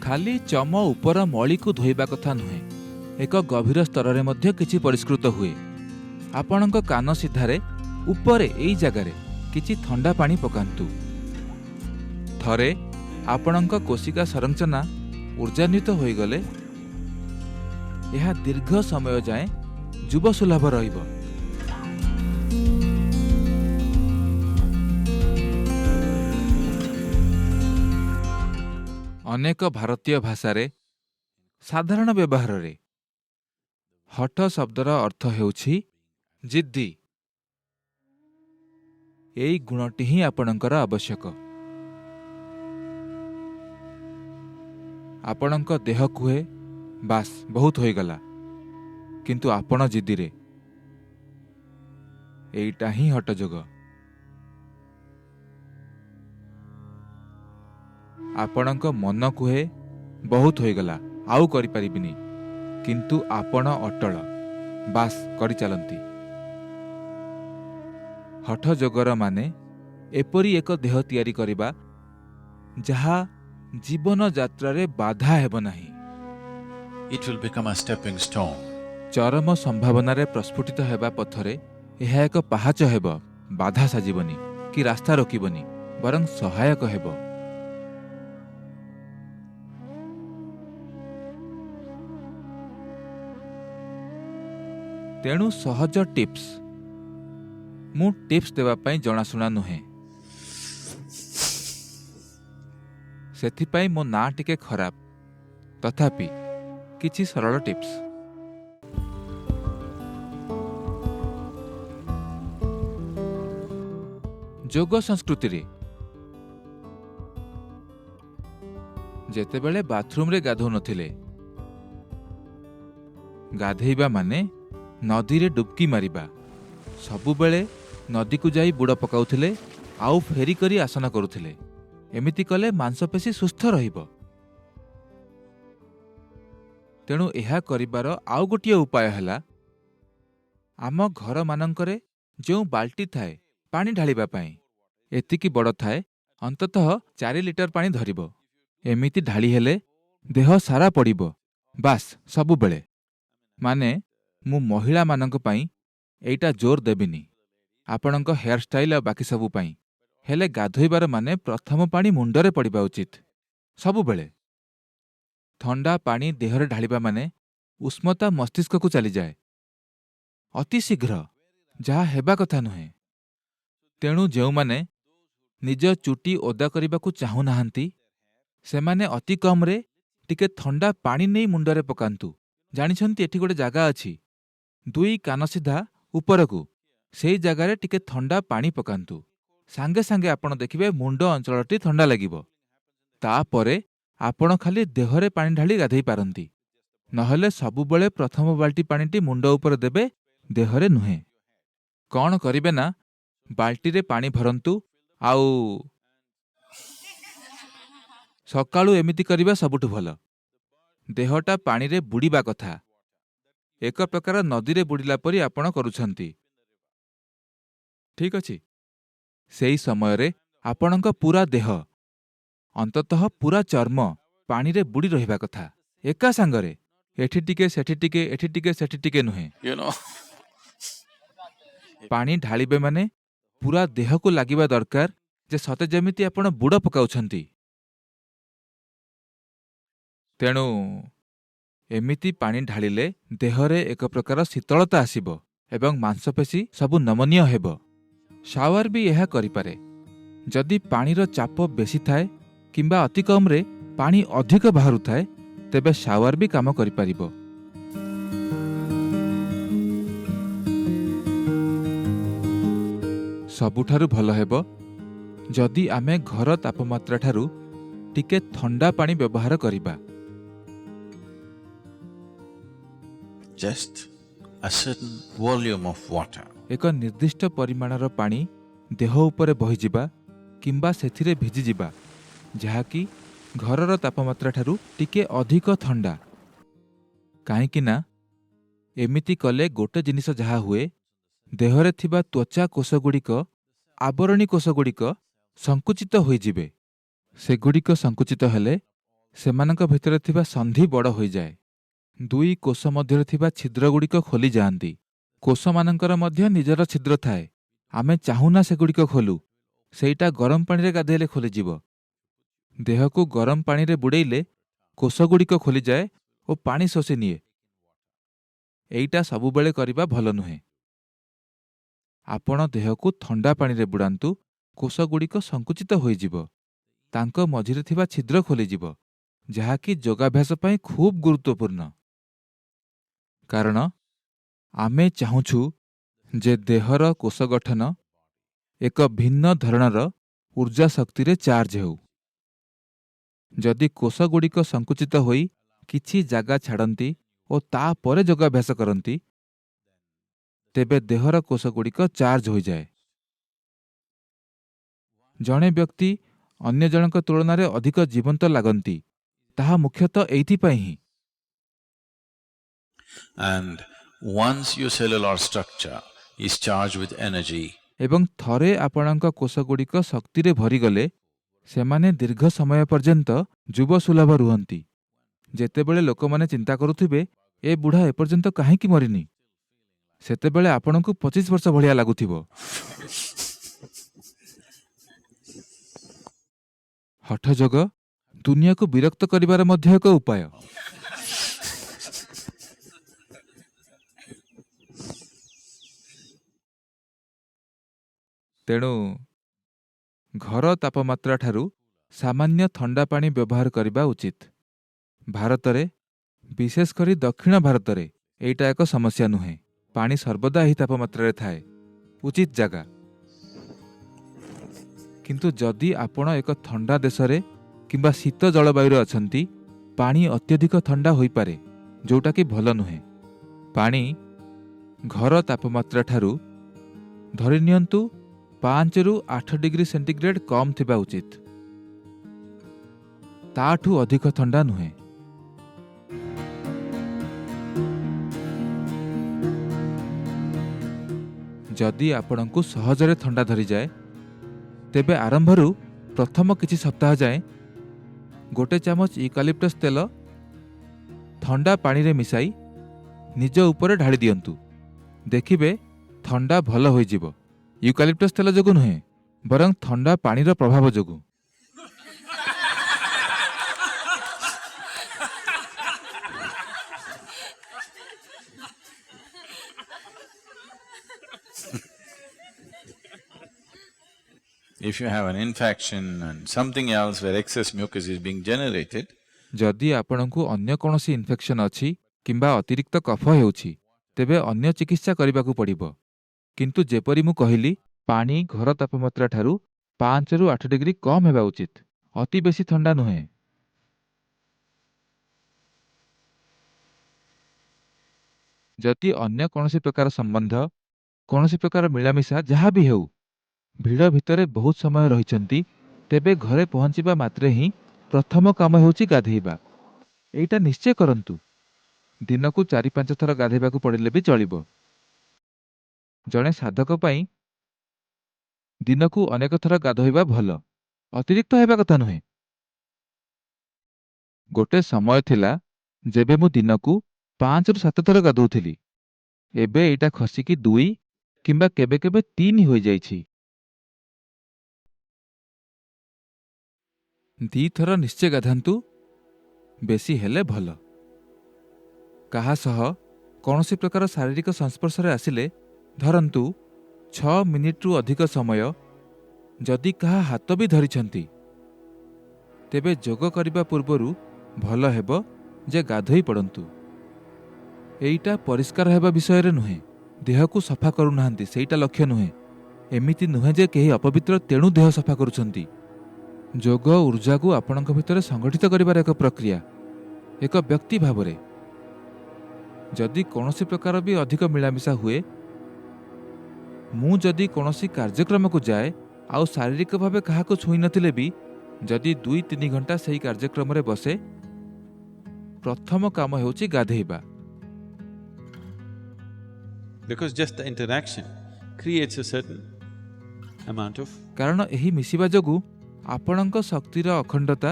ଖାଲି ଚମ ଉପର ମଳିକୁ ଧୋଇବା କଥା ନୁହେଁ, ଏକ ଗଭୀର ସ୍ତରରେ ମଧ୍ୟ କିଛି ପରିଷ୍କୃତ ହୁଏ। ଆପଣଙ୍କ କାନ ସିଧାରେ ଉପରେ ଏଇ ଜାଗାରେ କିଛି ଥଣ୍ଡା ପାଣି ପକାନ୍ତୁ। ଥରେ ଆପଣଙ୍କ କୋଶିକା ସଂରଚନା ଊର୍ଜାନ୍ୱିତ ହୋଇଗଲେ ଏହା ଦୀର୍ଘ ସମୟ ଯାଏଁ ଯୁବସୁଲଭ ରହିବ। ଅନେକ ଭାରତୀୟ ଭାଷାରେ ସାଧାରଣ ବ୍ୟବହାରରେ ହଠ ଶବ୍ଦର ଅର୍ଥ ହେଉଛି ଜିଦ୍ଦି। ଏଇ ଗୁଣଟି ହିଁ ଆପଣଙ୍କର ଆବଶ୍ୟକ। ଆପଣଙ୍କ ଦେହ କୁହେ ବାସ୍ ବହୁତ ହୋଇଗଲା, କିନ୍ତୁ ଆପଣ ଜିଦ୍ଦିରେ। ଏଇଟା ହିଁ ହଠଯୋଗ। ଆପଣଙ୍କ ମନ କୁହେ ବହୁତ ହୋଇଗଲା, ଆଉ କରିପାରିବିନି, କିନ୍ତୁ ଆପଣ ଅଟଳ, ବାସ୍ କରିଚାଲନ୍ତି। ହଠଯୋଗର ମାନେ ଏପରି ଏକ ଦେହ ତିଆରି କରିବା ଯାହା ଜୀବନ ଯାତ୍ରାରେ ବାଧା ହେବ ନାହିଁ। It will become a stepping stone. ଚରମ ସମ୍ଭାବନାରେ ପ୍ରସ୍ଫୁଟିତ ହେବା ପଥରେ ଏହା ଏକ ପାହାଚ ହେବ, ବାଧା ସାଜିବନି କି ରାସ୍ତା ରୋକିବନି, ବରଂ ସହାୟକ ହେବ। ତେଣୁ ସହଜ ଟିପ୍ସ। ମୁଁ ଟିପ୍ସ ଦେବା ପାଇଁ ଜଣାଶୁଣା ନୁହେଁ, ସେଥିପାଇଁ ମୋ ନାଁ ଟିକେ ଖରାପ। ତଥାପି କିଛି ସରଳ ଟିପ୍ସ। ଯୋଗ ସଂସ୍କୃତିରେ ଯେତେବେଳେ ବାଥରୁମରେ ଗାଧୋଉନଥିଲେ, ଗାଧେଇବା ମାନେ ନଦୀରେ ଡୁବକି ମାରିବା। ସବୁବେଳେ ନଦୀକୁ ଯାଇ ବୁଡ଼ ପକାଉଥିଲେ, ଆଉ ଫେରି କରି ଆସନ କରୁଥିଲେ। ଏମିତି କଲେ ମାଂସପେଶୀ ସୁସ୍ଥ ରହିବ। ତେଣୁ ଏହା କରିବାର ଆଉ ଗୋଟିଏ ଉପାୟ ହେଲା, ଆମ ଘରମାନଙ୍କରେ ଯେଉଁ ବାଲ୍ଟି ଥାଏ ପାଣି ଢାଳିବା ପାଇଁ, ଏତିକି ବଡ଼ ଥାଏ, ଅନ୍ତତଃ 4 ଲିଟର ପାଣି ଧରିବ। ଏମିତି ଢାଳି ହେଲେ ଦେହ ସାରା ପଡ଼ିବ, ବାସ୍ ସବୁବେଳେ। ମାନେ ମୁଁ ମହିଳାମାନଙ୍କ ପାଇଁ ଏଇଟା ଜୋର ଦେବିନି, ଆପଣଙ୍କ ହେୟାର ଷ୍ଟାଇଲ ଆଉ ବାକି ସବୁ ପାଇଁ। ହେଲେ ଗାଧୋଇବାର ମାନେ ପ୍ରଥମ ପାଣି ମୁଣ୍ଡରେ ପଡ଼ିବା ଉଚିତ, ସବୁବେଳେ। ଥଣ୍ଡା ପାଣି ଦେହରେ ଢାଳିବା ମାନେ ଉଷ୍ମତା ମସ୍ତିଷ୍କକୁ ଚାଲିଯାଏ ଅତି ଶୀଘ୍ର, ଯାହା ହେବା କଥା ନୁହେଁ। ତେଣୁ ଯେଉଁମାନେ ନିଜ ଚୁଟି ଓଦା କରିବାକୁ ଚାହୁଁନାହାନ୍ତି, ସେମାନେ ଅତି କମରେ ଟିକେ ଥଣ୍ଡା ପାଣି ନେଇ ମୁଣ୍ଡରେ ପକାନ୍ତୁ। ଜାଣିଛନ୍ତି ଏଠି ଗୋଟେ ଜାଗା ଅଛି, 2 କାନ ସିଧା ଉପରକୁ, ସେଇ ଜାଗାରେ ଟିକେ ଥଣ୍ଡା ପାଣି ପକାନ୍ତୁ। ସାଙ୍ଗେ ସାଙ୍ଗେ ଆପଣ ଦେଖିବେ ମୁଣ୍ଡ ଅଞ୍ଚଳଟି ଥଣ୍ଡା ଲାଗିବ। ତାପରେ ଆପଣ ଖାଲି ଦେହରେ ପାଣି ଢାଳି ଗାଧେଇ ପାରନ୍ତି। ନହେଲେ ସବୁବେଳେ ପ୍ରଥମ ବାଲ୍ଟି ପାଣିଟି ମୁଣ୍ଡ ଉପରେ ଦେବେ, ଦେହରେ ନୁହେଁ। କ'ଣ କରିବେ ନା, ବାଲ୍ଟିରେ ପାଣି ଭରନ୍ତୁ, ଆଉ ସକାଳୁ ଏମିତି କରିବା ସବୁଠୁ ଭଲ। ଦେହଟା ପାଣିରେ ବୁଡ଼ିବା କଥା, ଏକ ପ୍ରକାର ନଦୀରେ ବୁଡ଼ିଲା ପରି ଆପଣ କରୁଛନ୍ତି, ଠିକ୍ ଅଛି? ସେଇ ସମୟରେ ଆପଣଙ୍କ ପୁରା ଦେହ, ଅନ୍ତତଃ ପୁରା ଚର୍ମ ପାଣିରେ ବୁଡ଼ି ରହିବା କଥା, ଏକା ସାଙ୍ଗରେ। ଏଠି ଟିକେ ସେଠି ଟିକେ, ଏଠି ଟିକେ ସେଠି ଟିକେ ନୁହେଁ। ପାଣି ଢାଳିବେ ମାନେ ପୁରା ଦେହକୁ ଲାଗିବା ଦରକାର, ଯେ ସତେ ଯେମିତି ଆପଣ ବୁଡ଼ ପକାଉଛନ୍ତି। ତେଣୁ ଏମିତି ପାଣି ଢାଳିଲେ ଦେହରେ ଏକ ପ୍ରକାର ଶୀତଳତା ଆସିବ ଏବଂ ମାଂସପେଶୀ ସବୁ ନମନୀୟ ହେବ। ଶାୱାର ବି ଏହା କରିପାରେ। ଯଦି ପାଣିର ଚାପ ବେଶୀ ଥାଏ କିମ୍ବା ଅତି କମରେ ପାଣି ଅଧିକ ବାହାରୁଥାଏ, ତେବେ ଶାୱାର ବି କାମ କରିପାରିବ। ସବୁଠାରୁ ଭଲ ହେବ ଯଦି ଆମେ ଘର ତାପମାତ୍ରାଠାରୁ ଟିକେ ଥଣ୍ଡା ପାଣି ବ୍ୟବହାର କରିବା। Just a certain volume of water. ଏକ ନିର୍ଦ୍ଦିଷ୍ଟ ପରିମାଣର ପାଣି ଦେହ ଉପରେ ବହିଯିବା କିମ୍ବା ସେଥିରେ ଭିଜିଯିବା, ଯାହାକି ଘରର ତାପମାତ୍ରାଠାରୁ ଟିକେ ଅଧିକ ଥଣ୍ଡା। କାହିଁକି ନା ଏମିତି କଲେ ଗୋଟେ ଜିନିଷ ଯାହା ହୁଏ, ଦେହରେ ଥିବା ତ୍ୱଚା କୋଷଗୁଡ଼ିକ, ଆବରଣୀ କୋଷଗୁଡ଼ିକ ସଙ୍କୁଚିତ ହୋଇଯିବେ। ସେଗୁଡ଼ିକ ସଙ୍କୁଚିତ ହେଲେ ସେମାନଙ୍କ ଭିତରେ ଥିବା ସନ୍ଧି ବଡ଼ ହୋଇଯାଏ। ଦୁଇ କୋଷ ମଧ୍ୟରେ ଥିବା ଛିଦ୍ରଗୁଡ଼ିକ ଖୋଲିଯାଆନ୍ତି। କୋଷମାନଙ୍କର ମଧ୍ୟ ନିଜର ଛିଦ୍ର ଥାଏ। ଆମେ ଚାହୁଁନା ସେଗୁଡ଼ିକ ଖୋଲୁ। ସେଇଟା ଗରମ ପାଣିରେ ଗାଧେଇଲେ ଖୋଲିଯିବ। ଦେହକୁ ଗରମ ପାଣିରେ ବୁଡ଼େଇଲେ କୋଷଗୁଡ଼ିକ ଖୋଲିଯାଏ ଓ ପାଣି ଶୋଷି ନିଏ। ଏଇଟା ସବୁବେଳେ କରିବା ଭଲ ନୁହେଁ। ଆପଣ ଦେହକୁ ଥଣ୍ଡା ପାଣିରେ ବୁଡ଼ାନ୍ତୁ। କୋଷଗୁଡ଼ିକ ସଙ୍କୁଚିତ ହୋଇଯିବ। ତାଙ୍କ ମଝିରେ ଥିବା ଛିଦ୍ର ଖୋଲିଯିବ, ଯାହାକି ଯୋଗାଭ୍ୟାସ ପାଇଁ ଖୁବ୍ ଗୁରୁତ୍ୱପୂର୍ଣ୍ଣ। କାରଣ ଆମେ ଚାହୁଁଛୁ ଯେ ଦେହର କୋଷ ଗଠନ ଏକ ଭିନ୍ନ ଧରଣର ଉର୍ଜା ଶକ୍ତିରେ ଚାର୍ଜ ହେଉ। ଯଦି କୋଷଗୁଡ଼ିକ ସଙ୍କୁଚିତ ହୋଇ କିଛି ଜାଗା ଛାଡ଼ନ୍ତି ଓ ତାପରେ ଯୋଗାଭ୍ୟାସ କରନ୍ତି, ତେବେ ଦେହର କୋଷଗୁଡ଼ିକ ଚାର୍ଜ ହୋଇଯାଏ। ଜଣେ ବ୍ୟକ୍ତି ଅନ୍ୟ ଜଣଙ୍କ ତୁଳନାରେ ଅଧିକ ଜୀବନ୍ତ ଲାଗନ୍ତି, ତାହା ମୁଖ୍ୟତଃ ଏଇଥିପାଇଁ ହିଁ। And once your cellular structure is charged with energy, ଏବଂ ଥରେ ଆପଣଙ୍କ କୋଷଗୁଡ଼ିକ ଶକ୍ତିରେ ଭରିଗଲେ ସେମାନେ ଦୀର୍ଘ ସମୟ ପର୍ଯ୍ୟନ୍ତ ଯୁବସୁଲଭ ରୁହନ୍ତି। ଯେତେବେଳେ ଲୋକମାନେ ଚିନ୍ତା କରୁଥିବେ ଏ ବୁଢ଼ା ଏପର୍ଯ୍ୟନ୍ତ କାହିଁକି ମରିନି, ସେତେବେଳେ ଆପଣଙ୍କୁ 25 ବର୍ଷ ଭଳିଆ ଲାଗୁଥିବ। ହଠଯୋଗ ଦୁନିଆକୁ ବିରକ୍ତ କରିବାର ମଧ୍ୟ ଏକ ଉପାୟ। ତେଣୁ ଘର ତାପମାତ୍ରାଠାରୁ ସାମାନ୍ୟ ଥଣ୍ଡା ପାଣି ବ୍ୟବହାର କରିବା ଉଚିତ। ଭାରତରେ, ବିଶେଷ କରି ଦକ୍ଷିଣ ଭାରତରେ ଏଇଟା ଏକ ସମସ୍ୟା ନୁହେଁ। ପାଣି ସର୍ବଦା ଏହି ତାପମାତ୍ରାରେ ଥାଏ, ଉଚିତ ଜାଗା। କିନ୍ତୁ ଯଦି ଆପଣ ଏକ ଥଣ୍ଡା ଦେଶରେ କିମ୍ବା ଶୀତ ଜଳବାୟୁରେ ଅଛନ୍ତି, ପାଣି ଅତ୍ୟଧିକ ଥଣ୍ଡା ହୋଇପାରେ, ଯେଉଁଟାକି ଭଲ ନୁହେଁ। ପାଣି ଘର ତାପମାତ୍ରାଠାରୁ ଧରିନିଅନ୍ତୁ 5ରୁ 8 ଡିଗ୍ରୀ ସେଣ୍ଟିଗ୍ରେଡ୍ କମ୍ ଥିବା ଉଚିତ। ତାଠୁ ଅଧିକ ଥଣ୍ଡା ନୁହେଁ। ଯଦି ଆପଣଙ୍କୁ ସହଜରେ ଥଣ୍ଡା ଧରିଯାଏ, ତେବେ ଆରମ୍ଭରୁ ପ୍ରଥମ କିଛି ସପ୍ତାହ ଯାଏଁ 1 ଚାମଚ ୟୁକାଲିପ୍ଟସ୍ ତେଲ ଥଣ୍ଡା ପାଣିରେ ମିଶାଇ ନିଜ ଉପରେ ଢାଳି ଦିଅନ୍ତୁ। ଦେଖିବେ ଥଣ୍ଡା ଭଲ ହୋଇଯିବ। ୟୁକାଲିପ୍ଟସ୍ ତେଲ ଯୋଗୁଁ ନୁହେଁ, ବରଂ ଥଣ୍ଡା ପାଣିର ପ୍ରଭାବ ଯୋଗୁଁ। if you have an infection and something else where excess mucus is being generated, ଯଦି ଆପଣଙ୍କୁ ଅନ୍ୟ କୌଣସି ଇନଫେକ୍ସନ୍ ଅଛି କିମ୍ବା ଅତିରିକ୍ତ କଫ ହେଉଛି, ତେବେ ଅନ୍ୟ ଚିକିତ୍ସା କରିବାକୁ ପଡ଼ିବ। କିନ୍ତୁ ଯେପରି ମୁଁ କହିଲି, ପାଣି ଘର ତାପମାତ୍ରାଠାରୁ 5ରୁ 8 ଡିଗ୍ରୀ କମ୍ ହେବା ଉଚିତ, ଅତି ବେଶୀ ଥଣ୍ଡା ନୁହେଁ। ଯଦି ଅନ୍ୟ କୌଣସି ପ୍ରକାର ସମ୍ବନ୍ଧ, କୌଣସି ପ୍ରକାର ମିଳାମିଶା ଯାହା ବି ହେଉ, ଭିଡ଼ ଭିତରେ ବହୁତ ସମୟ ରହିଛନ୍ତି, ତେବେ ଘରେ ପହଞ୍ଚିବା ମାତ୍ରେ ହିଁ ପ୍ରଥମ କାମ ହେଉଛି ଗାଧେଇବା। ଏଇଟା ନିଶ୍ଚୟ କରନ୍ତୁ। ଦିନକୁ 4-5 ଥର ଗାଧେଇବାକୁ ପଡ଼ିଲେ ବି ଚଳିବ। ଜଣେ ସାଧକ ପାଇଁ ଦିନକୁ ଅନେକ ଥର ଗାଧୋଇବା ଭଲ, ଅତିରିକ୍ତ ହେବା କଥା ନୁହେଁ। ଗୋଟେ ସମୟ ଥିଲା ଯେବେ ମୁଁ ଦିନକୁ 5ରୁ 7 ଥର ଗାଧୋଉଥିଲି। ଏବେ ଏଇଟା ଖସିକି 2 କିମ୍ବା କେବେ କେବେ 3 ହୋଇଯାଇଛି। 2 ଥର ନିଶ୍ଚୟ ଗାଧାନ୍ତୁ, ବେଶୀ ହେଲେ ଭଲ। କାହା ସହ କୌଣସି ପ୍ରକାର ଶାରୀରିକ ସଂସ୍ପର୍ଶରେ ଆସିଲେ, ଧରନ୍ତୁ 6 ମିନିଟ୍ରୁ ଅଧିକ ସମୟ ଯଦି କାହା ହାତ ବି ଧରିଛନ୍ତି, ତେବେ ଯୋଗ କରିବା ପୂର୍ବରୁ ଭଲ ହେବ ଯେ ଗାଧୋଇ ପଡ଼ନ୍ତୁ। ଏଇଟା ପରିଷ୍କାର ହେବା ବିଷୟରେ ନୁହେଁ, ଦେହକୁ ସଫା କରୁନାହାନ୍ତି ସେଇଟା ଲକ୍ଷ୍ୟ ନୁହେଁ। ଏମିତି ନୁହେଁ ଯେ କେହି ଅପବିତ୍ର ତେଣୁ ଦେହ ସଫା କରୁଛନ୍ତି। ଯୋଗ ଉର୍ଜାକୁ ଆପଣଙ୍କ ଭିତରେ ସଂଗଠିତ କରିବାର ଏକ ପ୍ରକ୍ରିୟା, ଏକ ବ୍ୟକ୍ତି ଭାବରେ। ଯଦି କୌଣସି ପ୍ରକାର ବି ଅଧିକ ମିଳାମିଶା ହୁଏ, ମୁଁ ଯଦି କୌଣସି କାର୍ଯ୍ୟକ୍ରମକୁ ଯାଏ ଆଉ ଶାରୀରିକ ଭାବେ କାହାକୁ ଛୁଇଁ ନଥିଲେ ବି ଯଦି 2-3 ଘଣ୍ଟା ସେହି କାର୍ଯ୍ୟକ୍ରମରେ ବସେ, ପ୍ରଥମ କାମ ହେଉଛି ଗାଧେଇବା। because just the interaction creates a certain amount of କାରଣ ଏହି ମିଶିବା ଯୋଗୁଁ ଆପଣଙ୍କ ଶକ୍ତିର ଅଖଣ୍ଡତା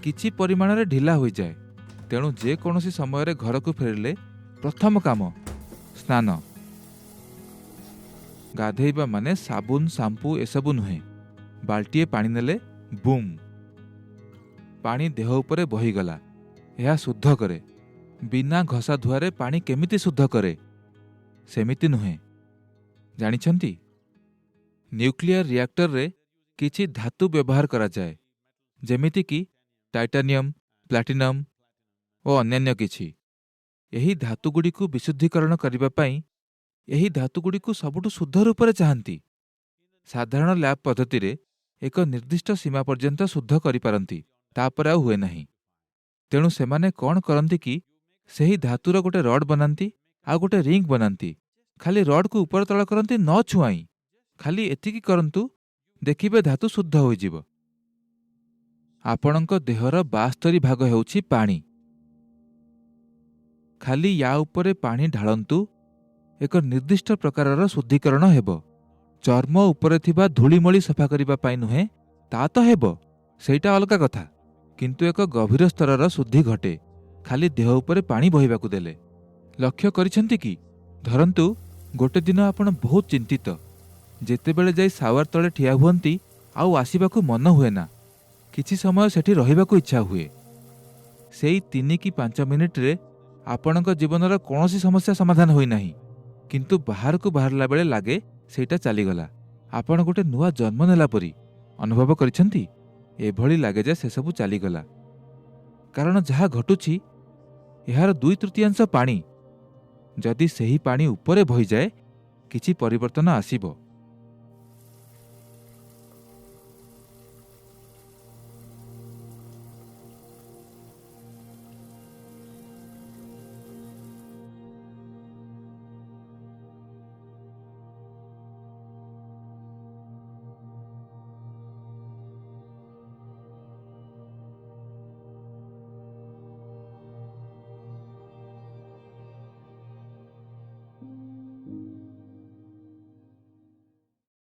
କିଛି ପରିମାଣରେ ଢିଲା ହୋଇଯାଏ। ତେଣୁ ଯେକୌଣସି ସମୟରେ ଘରକୁ ଫେରିଲେ ପ୍ରଥମ କାମ ସ୍ନାନ। ଗାଧେଇବା ମାନେ ସାବୁନ ସାମ୍ପୁ ଏସବୁ ନୁହେଁ। ବାଲ୍ଟିଏ ପାଣି ନେଲେ ବୁମ୍, ପାଣି ଦେହ ଉପରେ ବହିଗଲା। ଏହା ଶୁଦ୍ଧ କରେ। ବିନା ଘଷା ଧୁଆରେ ପାଣି କେମିତି ଶୁଦ୍ଧ କରେ? ସେମିତି ନୁହେଁ। ଜାଣିଛନ୍ତି, ନ୍ୟୁକ୍ଲିୟର ରିଆକ୍ଟରରେ କିଛି ଧାତୁ ବ୍ୟବହାର କରାଯାଏ, ଯେମିତିକି ଟାଇଟାନିୟମ୍, ପ୍ଲାଟିନମ୍ ଓ ଅନ୍ୟାନ୍ୟ କିଛି। ଏହି ଧାତୁଗୁଡ଼ିକୁ ବିଶୁଦ୍ଧିକରଣ କରିବା ପାଇଁ ଏହି ଧାତୁଗୁଡ଼ିକୁ ସବୁଠୁ ଶୁଦ୍ଧ ରୂପରେ ଚାହାନ୍ତି। ସାଧାରଣ ଲ୍ୟାବ୍ ପଦ୍ଧତିରେ ଏକ ନିର୍ଦ୍ଦିଷ୍ଟ ସୀମା ପର୍ଯ୍ୟନ୍ତ ଶୁଦ୍ଧ କରିପାରନ୍ତି, ତାପରେ ଆଉ ହୁଏ ନାହିଁ। ତେଣୁ ସେମାନେ କ'ଣ କରନ୍ତି କି ସେହି ଧାତୁର ଗୋଟେ ରଡ୍ ବନାନ୍ତି ଆଉ ଗୋଟେ ରିଙ୍ଗ ବନାନ୍ତି। ଖାଲି ରଡ୍କୁ ଉପର ତଳ କରନ୍ତି, ନ ଛୁଆଇଁ। ଖାଲି ଏତିକି କରନ୍ତୁ, ଦେଖିବେ ଧାତୁ ଶୁଦ୍ଧ ହୋଇଯିବ। ଆପଣଙ୍କ ଦେହର 72 ଭାଗ ହେଉଛି ପାଣି। ଖାଲି ୟା ଉପରେ ପାଣି ଢାଳନ୍ତୁ, ଏକ ନିର୍ଦ୍ଦିଷ୍ଟ ପ୍ରକାରର ଶୁଦ୍ଧିକରଣ ହେବ। ଚର୍ମ ଉପରେ ଥିବା ଧୂଳିମଳି ସଫା କରିବା ପାଇଁ ନୁହେଁ, ତା ତ ହେବ, ସେଇଟା ଅଲଗା କଥା। କିନ୍ତୁ ଏକ ଗଭୀର ସ୍ତରର ଶୁଦ୍ଧି ଘଟେ ଖାଲି ଦେହ ଉପରେ ପାଣି ବହିବାକୁ ଦେଲେ। ଲକ୍ଷ୍ୟ କରିଛନ୍ତି କି, ଧରନ୍ତୁ ଗୋଟେ ଦିନ ଆପଣ ବହୁତ ଚିନ୍ତିତ। ଯେତେବେଳେ ଯାଇ ସାୱାର ତଳେ ଠିଆ ହୁଅନ୍ତି ଆଉ ଆସିବାକୁ ମନ ହୁଏ ନା। କିଛି ସମୟ ସେଠି ରହିବାକୁ ଇଚ୍ଛା ହୁଏ। ସେଇ 3 କି 5 ମିନିଟରେ ଆପଣଙ୍କ ଜୀବନର କୌଣସି ସମସ୍ୟା ସମାଧାନ ହୋଇନାହିଁ, କିନ୍ତୁ ବାହାରକୁ ବାହାରିଲା ବେଳେ ଲାଗେ ସେଇଟା ଚାଲିଗଲା। ଆପଣ ଗୋଟେ ନୂଆ ଜନ୍ମ ନେଲା ପରି ଅନୁଭବ କରିଛନ୍ତି। ଏଭଳି ଲାଗେ ଯେ ସେସବୁ ଚାଲିଗଲା। କାରଣ ଯାହା ଘଟୁଛି ଏହାର 2/3 ପାଣି। ଯଦି ସେହି ପାଣି ଉପରେ ବହିଯାଏ କିଛି ପରିବର୍ତ୍ତନ ଆସିବ।